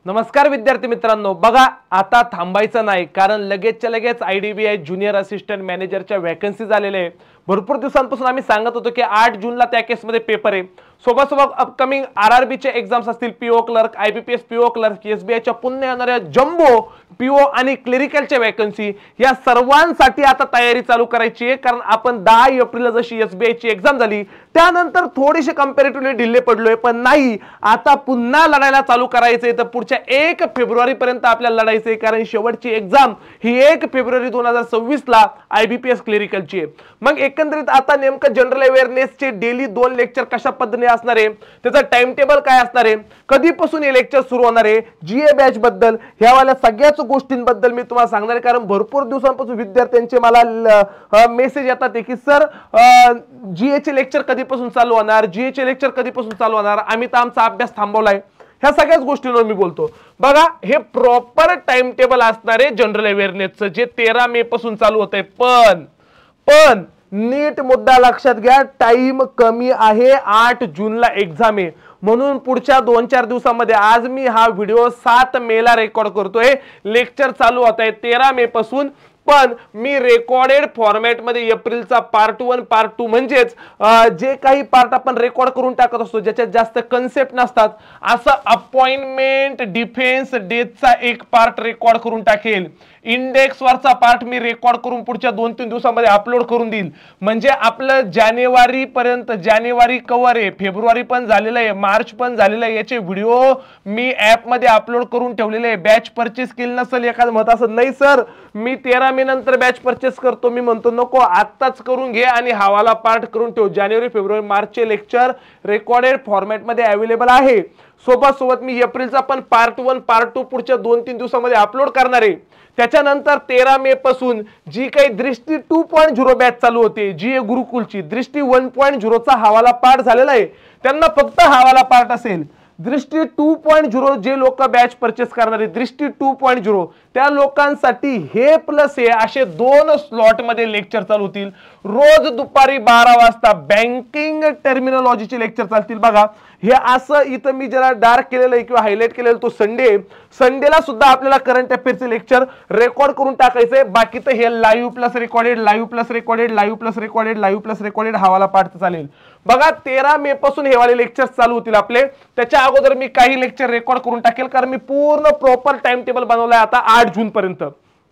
नमस्कार विद्यार्थी मित्रांनो, बघा आता थांबायचं नाही, कारण लगेचच्या लगेच IDBI ज्युनियर असिस्टंट मॅनेजरच्या वॅकन्सी झालेल्या आहे। भरपूर दिवसांपासून आम्ही सांगत होतो की 8 जूनला त्या केसमध्ये पेपर आहे। सोबत सोबत अपकमिंग RRB चे एग्जाम्स असतील, PO clerk, IBPS PO clerk, SBI च्या पुन्हा येणाऱ्या जम्बो PO आणि क्लरिकलच्या वॅकन्सी, या सर्वांसाठी आता तयारी चालू करायची आहे। कारण आपण 10 एप्रिलला जशी SBI ची एग्जाम झाली त्यानंतर थोडीशी कंपॅरेटिव्हली डिले पडलोय, पण नाही, आता पुन्हा लढायला चालू करायचंय। तर पुढच्या 1 फेब्रुवारी पर्यंत आपल्याला लढायचंय, कारण शेवटची एग्जाम ही 1 फेब्रुवारी 2026 ला IBPS क्लरिकलची आहे। मग एकंदरीत आता नेमकं जनरल अवेअरनेसचे डेली 2 लेक्चर कशा पद्धतीने असणार आहे, त्याचा टाइम टेबल काय असणार आहे, कधीपासून हे लेक्चर सुरू होणार आहे, GA बॅच बद्दल ह्यावाल्या सगळ्याच गोष्टींबद्दल मी तुम्हाला सांगणार आहे। कारण भरपूर दिवसांपासून विद्यार्थ्यांचे मला मेसेज येतात की सर GA चे लेक्चर कधीपासून चालू होणार, GA चे लेक्चर कधीपासून चालू होणार, आम्ही तर आमचा अभ्यास थांबवलाय। ह्या सगळ्याच गोष्टींवर मी बोलतो। बघा, हे प्रॉपर टाइम टेबल असणार आहे जनरल अवेअरनेसचं, जे 13 मे पासून चालू होतंय। पण नीट मुद्दा लक्षात घ्या, टाइम कमी आहे, 8 जूनला एग्जाम आहे, म्हणून पुढच्या 2-4 दिवसांमध्ये, आज मी हा व्हिडिओ 7 मे ला रेकॉर्ड करतोय, लेक्चर चालू होत आहे 13 मे पासून। पण मी रेकॉर्डेड फॉर्मॅट मध्ये एप्रिलचा पार्ट 1 पार्ट 2 म्हणजेच जे काही पार्ट आपण रेकॉर्ड करून टाकत असतो ज्याच्यात जास्त कन्सेप्ट नसतात, असं अपॉइंटमेंट डिफेन्स डेचा एक पार्ट रेकॉर्ड करून टाकेल। इंडेक्स वरचा पार्ट मी रेकॉर्ड करून पुढच्या 2-3 दिवसांमध्ये अपलोड करून देईल। म्हणजे आपलं जानेवारी पर्यंत, जानेवारी कव्हर आहे, फेब्रुवारी पण झालेलं आहे, मार्च पण झालेलं आहे, याचे व्हिडिओ मी ऍप मध्ये अपलोड करून ठेवलेले आहे। बॅच परचेस केली नसेल एखादं मत असं, नाही सर मी 13 मे नंतर बॅच परचेस करतो, मी म्हणतो नको, आत्ताच करून घे आणि हवाला पार्ट करून ठेव। जानेवारी फेब्रुवारी मार्चचे लेक्चर रेकॉर्डेड फॉर्मॅट मध्ये अवेलेबल आहे। सोबत मी एप्रिलचा पण पार्ट 1 पार्ट 2 पुढच्या 2-3 दिवसांमध्ये अपलोड करणार आहे। त्याच्यानंतर 13 मे पासून जी काही दृष्टी 2.0 बॅच चालू होते, GA गुरुकुलची, दृष्टी 1.0 चा हवाला पार्ट झालेला आहे, त्यांना फक्त हवाला पार्ट असेल। दृष्टी 2.0 जे लोक बॅच परचेस करणार आहे, दृष्टी 2.0 त्या लोकांसाठी हे प्लस हे असे 2 स्लॉट मध्ये लेक्चर चालू होतील। रोज दुपारी 12 वाजता बँकिंग टर्मिनॉलॉजीचे लेक्चर चालतील। बघा, हे असं इथं मी जरा डार्क केलेलं आहे किंवा हायलाइट केलेलं, तो संडेला सुद्धा आपल्याला करंट अफेअरचे लेक्चर रेकॉर्ड करून टाकायचंय। बाकी तर हे live plus recorded, live plus recorded, live plus recorded, live plus recorded हवाला पाठ चालेल। बघा, 13 मे पासून हे वाले लेक्चर्स चालू होतील आपले। त्याच्या अगोदर मी काही लेक्चर रेकॉर्ड करून टाकेल, कारण मी पूर्ण प्रॉपर टाइम टेबल बनवलाय आता 8 जून पर्यंत।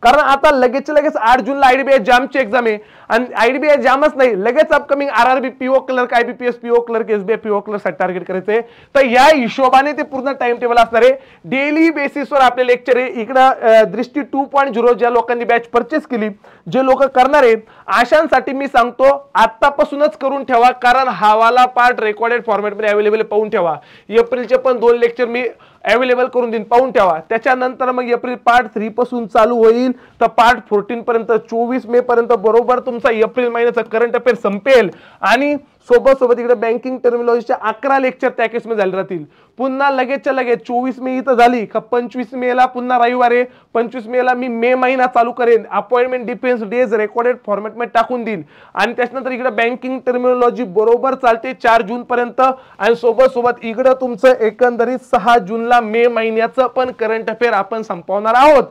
कारण आता लगेच 8 जूनला IDBI जामची एग्जाम आहे, आणि IDBI जामच नाही, लगेच upcoming RRB PO clerk, IBPS PO clerk, SBI PO clerk साठी टार्गेट करायचंय। तर या हिशोबाने ते पूर्ण टाइम टेबल असणार आहे। डेली बेसिसवर आपले लेक्चर आहे। इकडं दृष्टी 2.0 ज्या लोकांनी बॅच परचेस केली, जे लोक करणार आहेत, अशांसाठी मी सांगतो आतापासूनच करून ठेवा, कारण हवाला पार्ट रेकॉर्डेड फॉर्मॅट मध्ये अवेलेबल पाहून ठेवा। एप्रिलचे पण 2 लेक्चर मी अवेलेबल करून देईन, पाहून ठेवा। त्याच्यानंतर मग एप्रिल पार्ट 3 पासून चालू होईल, तर पार्ट 14 पर्यंत, 24 मे पर्यंत बरोबर तुमचा एप्रिल महिन्याचा करंट अफेअर संपेल। आणि सोबत इकडे बँकिंग टर्मिनॉलॉजीच्या 11 लेक्चर त्या केसमध्ये झाले राहतील। पुन्हा लगेचच्या लगेच 24 मे इथं झाली का 25 मे ला पुन्हा रविवार आहे, 25 मे ला मी मे महिना चालू करेन, appointment defence days recorded format मध्ये टाकून देईल। आणि त्याच्यानंतर इकडे बँकिंग टर्मिनॉलॉजी बरोबर चालते 4 जून पर्यंत, आणि सोबत इकडे तुमचं एकंदरीत 6 जूनला मे महिन्याचं पण करंट अफेअर आपण संपवणार आहोत।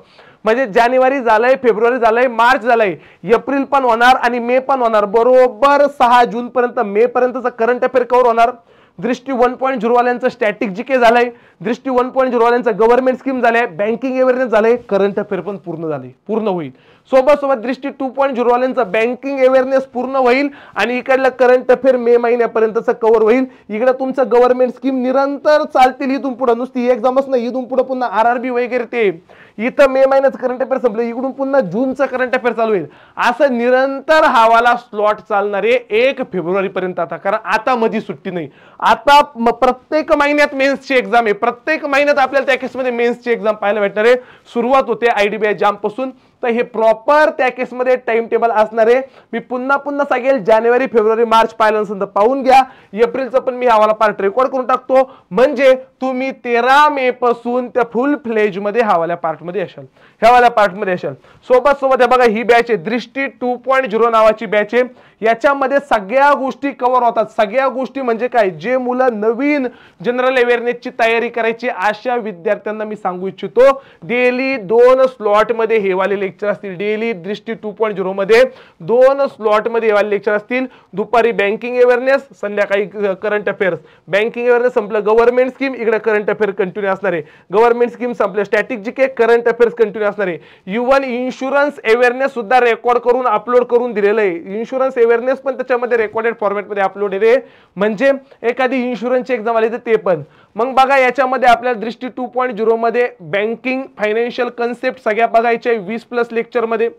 म्हणजे जानेवारी झालंय, फेब्रुवारी झालंय, मार्च झालंय, एप्रिल पण होणार आणि मे पण होणार। बरोबर 6 जून पर्यंत, मे पर्यंतचा करंट अफेअर कव्हर होणार। दृष्टी 1.0 वाल्यांचं स्टॅटिक जीके झालंय, दृष्टी 1.0 वाल्यांचं गव्हर्नमेंट स्कीम झालंय, बँकिंग अवेअरनेस झालंय, करंट अफेअर पण पूर्ण होईल। सोबत दृष्टी 2.0 वाल्यांचं बँकिंग अवेअरनेस पूर्ण होईल, आणि इकडलं करंट अफेअर मे महिन्यापर्यंतचं कव्हर होईल। इकडे तुमचं गव्हर्नमेंट स्कीम निरंतर चालतील इथून पुढे, नुसती एक्झामच नाही, इथून पुढे पुन्हा RRB वगैरे ते। इथं मे महिन्याचं करंट अफेअर संपलं, इकडून पुन्हा जूनचं करंट अफेअर चालू होईल। असं निरंतर हवाला स्लॉट चालणार आहे 1 फेब्रुवारी पर्यंत। आता कारण आता मध्ये सुट्टी नाही, आता प्रत्येक महिन्यात मेन्सची एक्झाम आहे, प्रत्येक महिन्यात आपल्याला त्या केसमध्ये मेन्सची एक्झाम पाहायला भेटणार आहे। सुरुवात होते IDBI जाम पासून, तर हे प्रॉपर त्या केसमध्ये टाइम टेबल असणार आहे। मी पुन्हा सांगेल, जानेवारी फेब्रुवारी मार्च पाहिलं नसेल तर पाहून घ्या। एप्रिलचं पण मी हवाला पार्ट रेकॉर्ड करून टाकतो, म्हणजे तुम्ही 13 मे पासून त्या फुल फ्लेज मध्ये हवाला पार्ट मध्ये असाल, ह्यावाल्या पार्ट मध्ये असाल। सोबत बघा, ही बॅच आहे दृष्टी 2.0 नावाची बॅच आहे। याच्यामध्ये सगळ्या गोष्टी कव्हर होतात. सगळ्या गोष्टी म्हणजे काय, जे मुलं नवीन जनरल अवेअरनेसची तयारी करायची अशा विद्यार्थ्यांना मी सांगू इच्छितो, डेली 2 स्लॉट मध्ये हे वाले लेक्चर असतील. डेली दृष्टी 2.0 मध्ये 2 स्लॉट मध्ये हे वाले लेक्चर असतील. दुपारी बँकिंग अवेअरनेस, संध्याकाळी करंट अफेअर्स. बँकिंग अवेअरनेस संपलं, गव्हर्नमेंट स्कीम, इकडे करंट अफेअर कंटिन्यू असणार आहे. गव्हर्नमेंट स्कीम संपलं, static GK, current affairs continue असणार आहे. इव्हन इन्शुरन्स अवेअरनेस सुद्धा रेकॉर्ड करून अपलोड करून दिलेलं आहे. इन्शुरन्स अवेअरनेस पण त्याच्यामध्ये रेकॉर्डेड फॉर्मॅटमध्ये अपलोड आहे, म्हणजे एखादी इन्शुरन्सची एक्झाम आली तर ते पण. मग बघा, याच्यामध्ये आपल्याला दृष्टी 2.0 मध्ये बँकिंग फायनान्शियल कन्सेप्ट सगळ्या बघायचे 20+ लेक्चर मध्ये.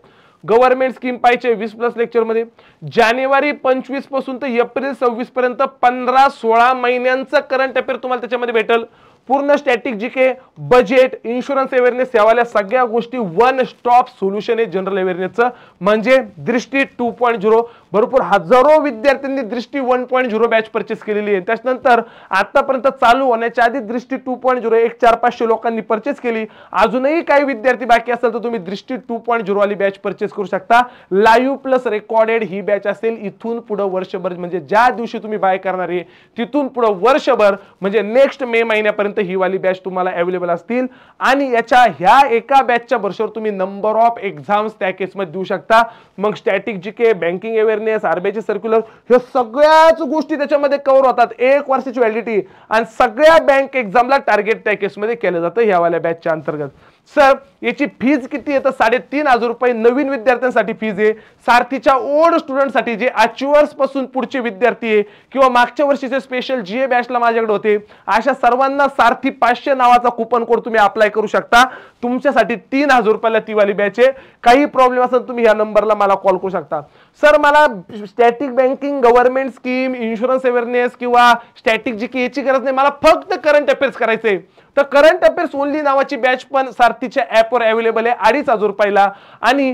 गव्हर्नमेंट स्कीम पाहिजे 20+ लेक्चर मध्ये. जानेवारी 25 पासून तर एप्रिल 26 पर्यंत 15-16 महिन्यांचं करंट अफेअर तुम्हाला त्याच्यामध्ये भेटेल. पूर्ण static GK, budget, insurance awareness यावाल्या सगळ्या गोष्टी वन स्टॉप सोल्युशन आहे जनरल अवेअरनेसचं, म्हणजे दृष्टी 2.0. भरपूर हजारो विद्यार्थ्यांनी दृष्टी 1.0 बॅच परचेस केलेली आहे. त्याच्यानंतर आतापर्यंत चालू होण्याच्या आधी दृष्टी 2.0 एक 400-500 लोकांनी परचेस केली. अजूनही काही विद्यार्थी बाकी असेल तर तुम्ही दृष्टी 2.0 वाली बॅच परचेस करू शकता. लाईव्ह प्लस रेकॉर्डेड ही बॅच असेल. इथून पुढे वर्षभर, म्हणजे ज्या दिवशी तुम्ही बाय करणार आहे तिथून पुढे वर्षभर, म्हणजे नेक्स्ट मे महिन्यापर्यंत ही वाली बॅच तुम्हाला अवेलेबल असतील. आणि याच्या ह्या एका बॅचच्या भरवशावर तुम्ही नंबर ऑफ एक्झाम्स त्या केसमध्ये देऊ शकता. मग स्टॅटिक जीके, बँकिंग अवेअरनेस, आरबीआयचे सर्क्युलर, हे सगळ्याच गोष्टी त्याच्यामध्ये कव्हर होतात. 1 वर्षाची व्हॅलिडिटी आणि सगळ्या बँक एक्झामला टार्गेट त्या केसमध्ये केलं जातं ह्या वाल्या बॅचच्या अंतर्गत. सर याची फीज किती आहे तर 3,500 रुपये नवीन विद्यार्थ्यांसाठी फीज आहे. सारथीच्या ओल्ड स्टुडंटसाठी जे अचिव्हर्स पासून पुढचे विद्यार्थी आहे किंवा मागच्या वर्षीचे स्पेशल जीए बॅचला माझ्याकडे होते अशा सर्वांना सारथी 500 नावाचा कुपन कोड तुम्ही अप्लाय करू शकता. तुमच्यासाठी 3,000 रुपयाला ती वाली बॅच आहे. काही प्रॉब्लेम असेल तुम्ही या नंबरला मला कॉल करू शकता. सर मला static banking, government scheme, insurance awareness किंवा स्टॅटिक जीके याची गरज नाही, मला फक्त करंट अफेअर्स करायचे. तर करंट अफेअर्स ओनली नावाची बॅच पण सारथीच्या ॲपवर अवेलेबल आहे 2,500 रुपयाला. आणि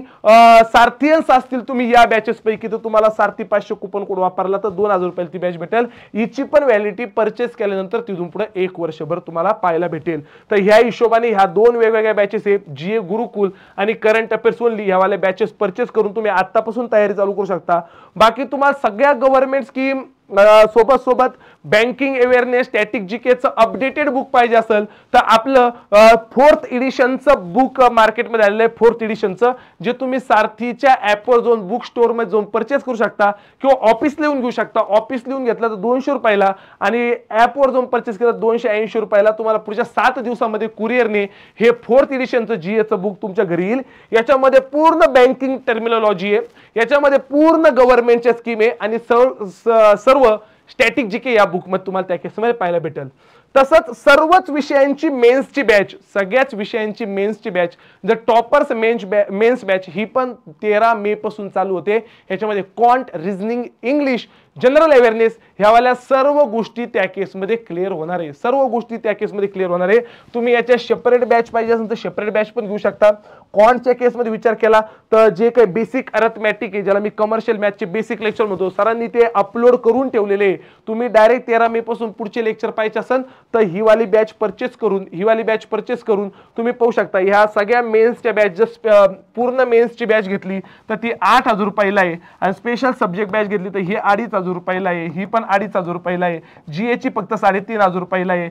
सारथियन्स असतील तुम्ही या बॅचेस पैकी तर तुम्हाला सारथी 500 कुपन कोड वापरला तर 2,000 रुपयाला ती बॅच भेटेल. हिची पण व्हॅलिडिटी परचेस केल्यानंतर तिथून पुढे 1 वर्षभर तुम्हाला पाहायला भेटेल. तर ह्या हिशोबाने ह्या 2 वेगवेगळ्या बॅचेस आहेत, जीए गुरुकुल आणि करंट अफेअर्स ओनली, ह्यावाले बॅचेस परचेस करून तुम्ही आतापासून तयारी चालू करू शकता. बाकी तुम्हाला सगळ्या गव्हर्नमेंट स्कीम सोबत बँकिंग अवेअरनेस, स्टॅटिक जीकेचं अपडेटेड बुक पाहिजे असेल तर आपलं 4th एडिशनचं बुक मार्केटमध्ये आलेलं आहे. 4th एडिशनचं जे तुम्ही सारथीच्या ॲपवर जाऊन बुक स्टोअरमध्ये जाऊन परचेस करू शकता किंवा ऑफिस लिहून घेऊ शकता. ऑफिस लिहून घेतलं तर 200 रुपयाला आणि ॲपवर जाऊन परचेस केलं तर 280 रुपयाला. तुम्हाला पुढच्या 7 दिवसामध्ये कुरिअरने हे 4th एडिशनचं जीएचं बुक तुमच्या घरी येईल. याच्यामध्ये पूर्ण बँकिंग टर्मिनॉलॉजी आहे, याच्यामध्ये पूर्ण गव्हर्नमेंटच्या स्कीम आहे आणि सर्व स्टॅटिक जीके या बुक मध्ये तुम्हाला त्या केसमध्ये पाहायला भेटेल. तसंच सर्वच विषयांची मेन्सची बॅच, सगळ्याच विषयांची मेन्सची बॅच, जर टॉपर्स मेन्स बॅच ही पण 13 मे पासून चालू होते. याच्यामध्ये quant, reasoning, English, general awareness ह्यावाल्या सर्व गोष्टी त्या केसमध्ये क्लिअर होणार आहे. सर्व गोष्टी त्या केसमध्ये क्लिअर होणार आहे. तुम्ही याच्या सेपरेट बॅच पाहिजे असेल तर सेपरेट बॅच पण घेऊ शकता. क्वांटच्या केसमध्ये विचार केला तर जे काही बेसिक अरिथमॅटिक आहे, ज्याला मी कमर्शियल मॅथचे बेसिक लेक्चर म्हणतो, सरांनी ते अपलोड करून ठेवलेले. तुम्ही डायरेक्ट 13 मे पासून पुढचे लेक्चर पाहिजे असेल तर ही वाली बॅच परचेस करून तुम्ही पाहू शकता. ह्या सगळ्या मेन्सच्या बॅच, जर पूर्ण मेन्सची बॅच घेतली तर ती 8,000 रुपयाला आहे आणि स्पेशल सब्जेक्ट बॅच घेतली तर ही 2,500 रुपयाला आहे. ही पण 2,500 रुपयाला आहे. जीएची फक्त 3,500 रुपयाला आहे.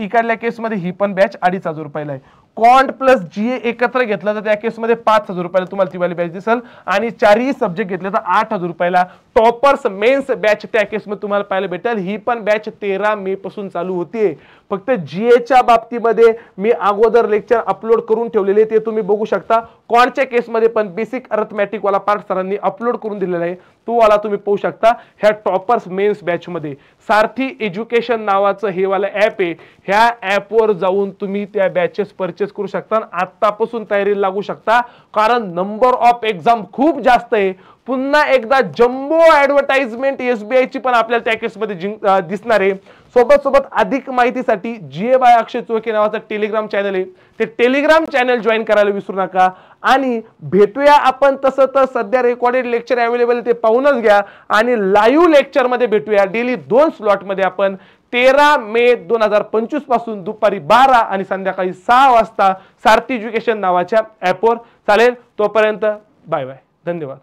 इकडल्या केसमध्ये ही पण बॅच 2,500 रुपयाला आहे. क्वांट प्लस जीए एकत्र घेतलं तर त्या केसमध्ये 5,000 रुपयाला तुम्हाला ती वाली बॅच दिसेल आणि 4ही सब्जेक्ट घेतले तर 8,000 रुपयाला. टॉपर्स मेन्स बॅच त्या केसमध्ये तुम्हाला पाहायला भेटेल. ही पण बॅच 13 मे पासून चालू होते. फक्त जीएच्या बाबतीमध्ये मी अगोदर लेक्चर अपलोड करून ठेवलेले, ते तुम्ही बघू शकता. क्वांटच्या केसमध्ये पण बेसिक अरिथमॅटिक वाला पार्ट सरांनी अपलोड करून दिलेला आहे, तो वाला तुम्ही पाहू शकता. ह्या टॉपर्स मेन्स बॅच मध्ये सारथी एज्युकेशन नावाचं हे वाला ॲप आहे. ह्या ॲपवर जाऊन तुम्ही त्या बॅचेस परचेस करू शकता. आतापासून तयारीला लागू शकता, कारण नंबर ऑफ एक्झाम खूप जास्त आहे. पुन्हा एकदा जम्बो ऍडव्हर्टाइजमेंट एसबीआयची पण आपल्याला त्या केसमध्ये दिसणार आहे. सोबत अधिक माहितीसाठी जीए बाय अक्षय चोखे नावाचा टेलिग्राम चॅनल आहे, ते टेलिग्राम चॅनल जॉईन करायला विसरू नका. आणि भेटूया आपण तसं तर सध्या रेकॉर्डेड लेक्चर अवेलेबल ते पाहूनच घ्या आणि लाईव्ह लेक्चर मध्ये भेटूया. डेली 2 स्लॉट मध्ये आपण 13 मे 2025 पासून दुपारी 12 आणि संध्याकाळी 6 वाजता सारथी एज्युकेशन नावाच्या ॲपवर. चालेल, तोपर्यंत बाय बाय, धन्यवाद.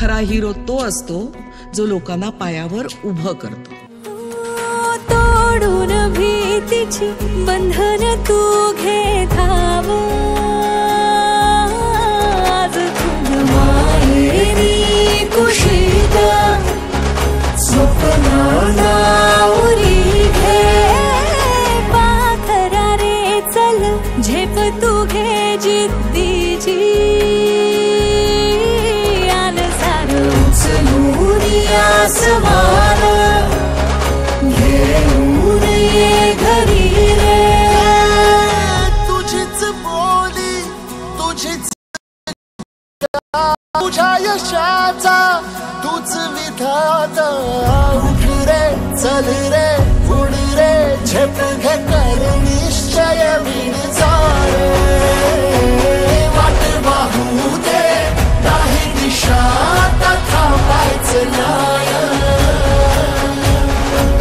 खरा हिरो तो असतो जो लोकांना पायावर उभं करतो. तोडून भीतीची बंधन तू घे धाव, आज तुझ माहेरी कुशीत स्वप्नाला उरी घे. पाखरा रे चल झेप तू घे जिद्दीची, आन सार उचलून आसमान घेऊन ये घरी रे. तुझीच बोली तुझीच तुझ्या यशाचा तूच विधाता. उठ रे चल रे उड रे झेप घे कर निश्चय विण रे. वाट वाहू दे नाही दिशा आता थांबायचं नाही,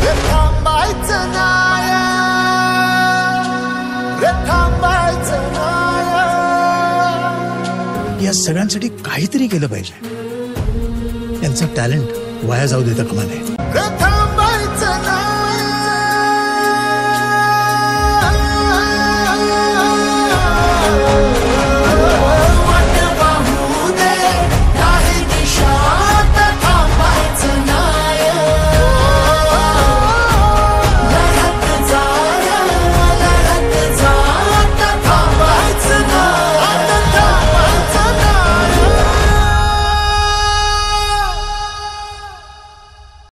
रे थांबायचं नाही, रे थांबायचं नाही. या सगळ्यांसाठी काहीतरी केलं पाहिजे. त्यांचं टॅलेंट वाया जाऊ देता कामा नये.